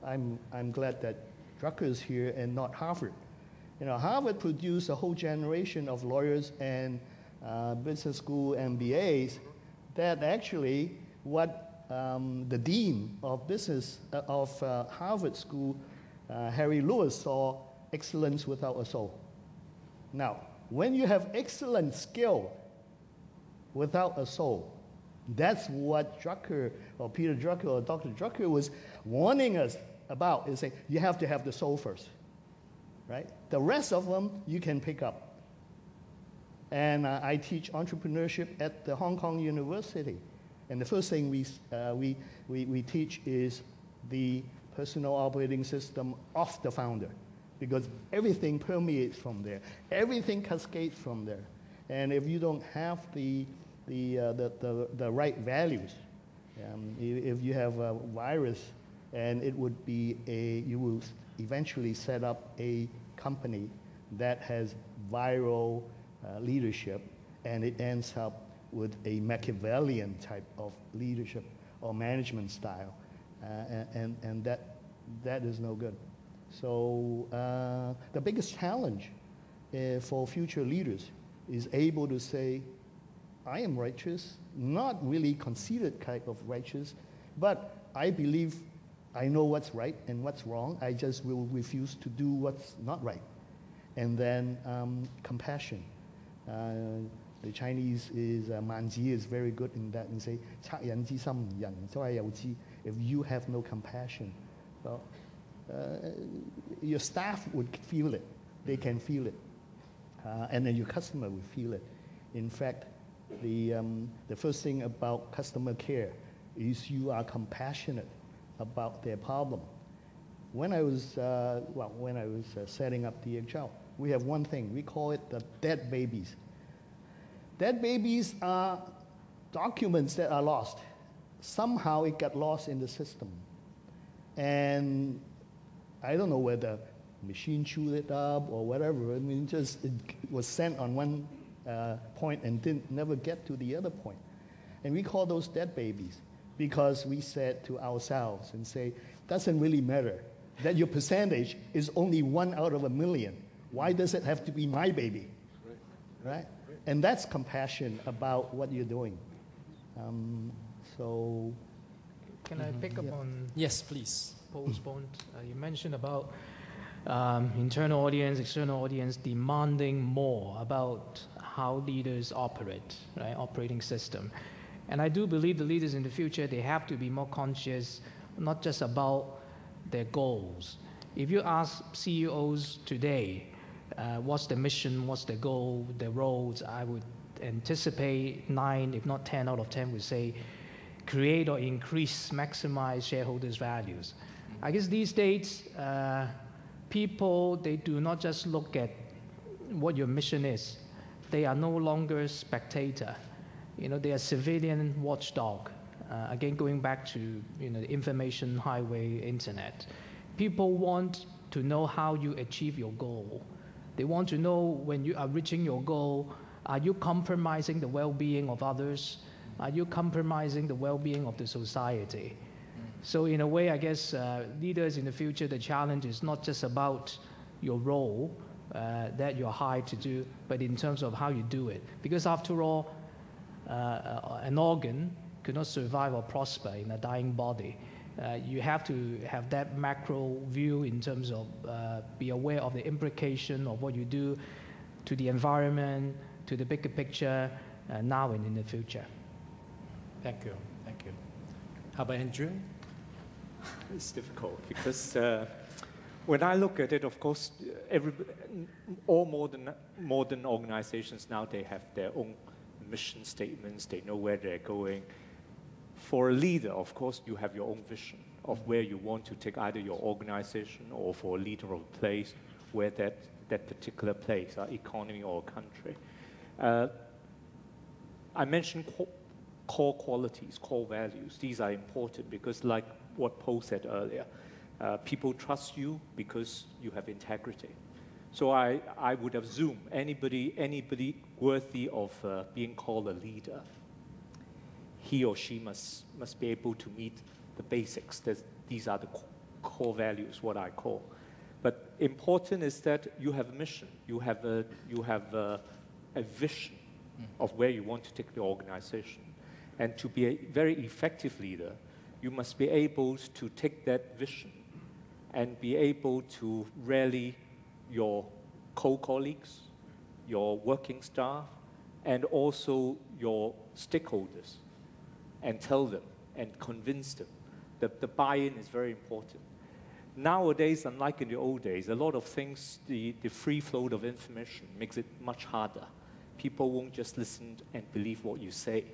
I'm glad that Drucker is here and not Harvard. You know, Harvard produced a whole generation of lawyers and business school MBAs that actually what the dean of business of Harvard School, Harry Lewis, saw excellence without a soul. Now, when you have excellent skill without a soul, that's what Drucker or Peter Drucker or Dr. Drucker was warning us about, is saying you have to have the soul first, right? The rest of them you can pick up. And I teach entrepreneurship at the Hong Kong University. And the first thing we teach is the personal operating system of the founder, because everything permeates from there. Everything cascades from there. And if you don't have the right values, if you have a virus, and it would be you will eventually set up a company that has viral leadership, and it ends up with a Machiavellian type of leadership or management style, and that is no good. So the biggest challenge for future leaders is able to say, I am righteous, not really conceited type of righteous, but I believe I know what's right and what's wrong. I just will refuse to do what's not right. And then compassion. The Chinese is, Manji is very good in that, and say, 惻隱之心唔仁，所以有之. If you have no compassion, well, your staff would feel it. They can feel it. And then your customer will feel it. In fact, the first thing about customer care is you are compassionate about their problem. When I was, setting up DHL, we have one thing. We call it the dead babies. Dead babies are documents that are lost. Somehow it got lost in the system. And I don't know whether machine chewed it up or whatever. I mean, just it was sent on one point and never get to the other point. And we call those dead babies because we said to ourselves and say, doesn't really matter that your percentage is only 1 out of 1,000,000. Why does it have to be my baby? Right? And that's compassion about what you're doing. So, can I pick up on? Yes, please. Paul's point. You mentioned about internal audience, external audience demanding more about how leaders operate, right? Operating system. And I do believe the leaders in the future, they have to be more conscious, not just about their goals. If you ask CEOs today, what's the mission, what's the goal, the roles, I would anticipate 9, if not 10 out of 10 would say, create or increase, maximize shareholders' values. I guess these days, people, they do not just look at what your mission is. They are no longer spectator. You know, they are civilian watchdog. Again, going back to, you know, the information highway, internet. People want to know how you achieve your goal. They want to know when you are reaching your goal, are you compromising the well-being of others? Are you compromising the well-being of the society? So in a way, I guess leaders in the future, the challenge is not just about your role that you're hired to do, but in terms of how you do it. Because after all, an organ could not survive or prosper in a dying body. You have to have that macro view in terms of be aware of the implication of what you do to the environment, to the bigger picture, now and in the future. Thank you. Thank you. How about Andrew? It's difficult because when I look at it, of course, all modern organizations now, they have their own mission statements. They know where they're going. For a leader, of course, you have your own vision of where you want to take either your organization or for a leader of a place, where that particular place, economy or country. I mentioned core qualities, core values. These are important because, like what Paul said earlier, people trust you because you have integrity. So I would assume anybody worthy of being called a leader, he or she must be able to meet the basics. these are the core values, what I call. But important is that you have a mission, you have a vision of where you want to take the organization. And to be a very effective leader, you must be able to take that vision and be able to rally your co-colleagues, your working staff, and also your stakeholders, and tell them and convince them that the buy-in is very important. Nowadays, unlike in the old days, a lot of things, the free flow of information makes it much harder. People won't just listen and believe what you say.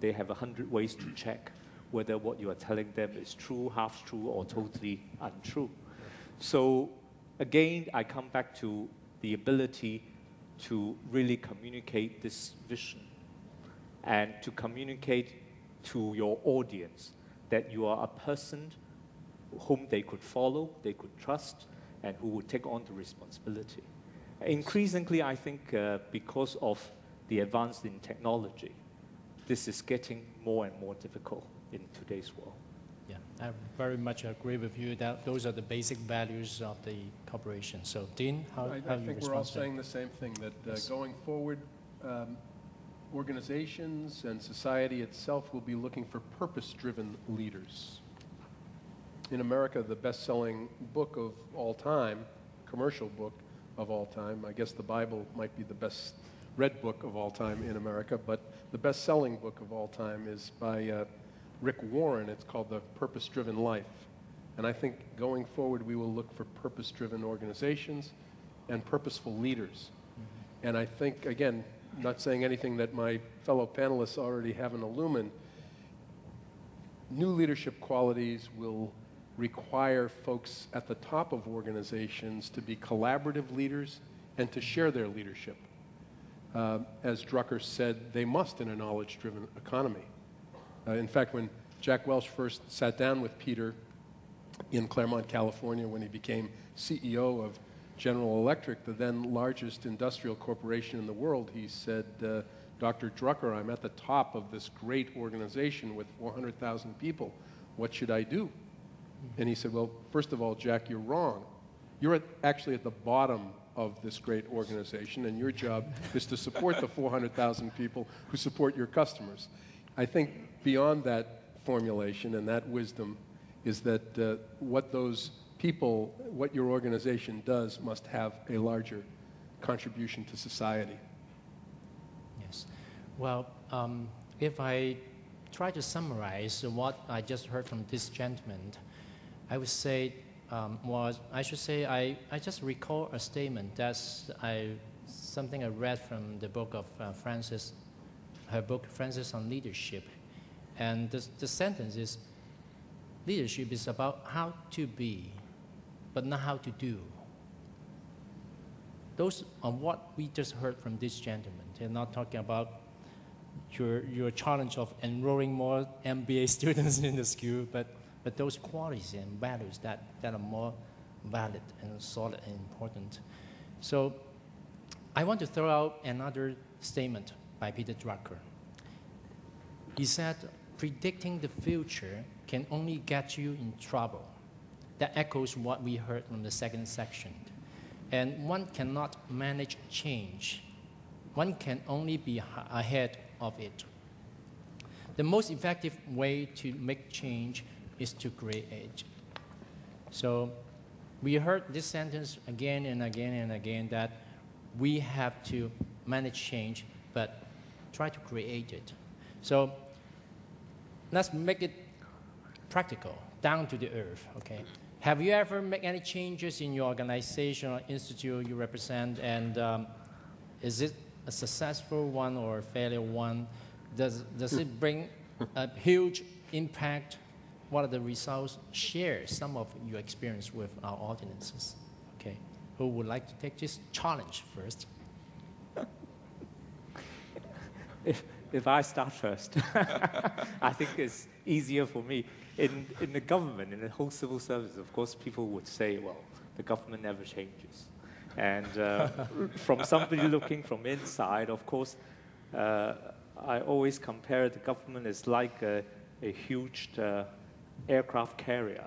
They have 100 ways to check whether what you are telling them is true, half true, or totally untrue. So again, I come back to the ability to really communicate this vision and to communicate to your audience that you are a person whom they could follow, they could trust, and who would take on the responsibility. Increasingly, I think because of the advance in technology, this is getting more and more difficult in today's world. Yeah, I very much agree with you that those are the basic values of the corporation. So, Dean, how I you think we're all respond to that? saying the same thing, that Yes. going forward, organizations and society itself will be looking for purpose-driven leaders. In America, the best-selling book of all time, commercial book of all time, I guess the Bible might be the best read book of all time in America, but the best-selling book of all time is by Rick Warren. It's called The Purpose-Driven Life. And I think going forward, we will look for purpose-driven organizations and purposeful leaders. And I think, again, not saying anything that my fellow panelists already haven't illumined, new leadership qualities will require folks at the top of organizations to be collaborative leaders and to share their leadership. As Drucker said, they must in a knowledge-driven economy. In fact, when Jack Welch first sat down with Peter in Claremont, California, when he became CEO of General Electric, the then largest industrial corporation in the world, he said, Dr. Drucker, I'm at the top of this great organization with 400,000 people. What should I do? And he said, well, first of all, Jack, you're wrong. You're actually at the bottom of this great organization, and your job is to support the 400,000 people who support your customers. I think beyond that formulation and that wisdom is that what those people, what your organization does, must have a larger contribution to society. Yes. Well, if I try to summarize what I just heard from this gentleman, I would say, I just recall a statement that's something I read from the book of Francis, her book, Francis on Leadership. And the sentence is, leadership is about how to be, but not how to do. Those are what we just heard from this gentleman. They're not talking about your challenge of enrolling more MBA students in the school, but those qualities and values that are more valid and solid and important. So I want to throw out another statement by Peter Drucker. He said, predicting the future can only get you in trouble. That echoes what we heard from the second section. And one cannot manage change. One can only be ahead of it. The most effective way to make change is to create. So we heard this sentence again and again and again, that we have to manage change, but try to create it. So let's make it practical, down to the earth, okay? Have you ever made any changes in your organization or institute you represent, and is it a successful one or a failure one? Does it bring a huge impact? What are the results? Share some of your experience with our audiences. Okay, who would like to take this challenge first? If I start first, I think it's easier for me. In the government, in the whole civil service, of course, people would say, well, the government never changes. And from somebody looking from inside, of course, I always compare the government as like a huge aircraft carrier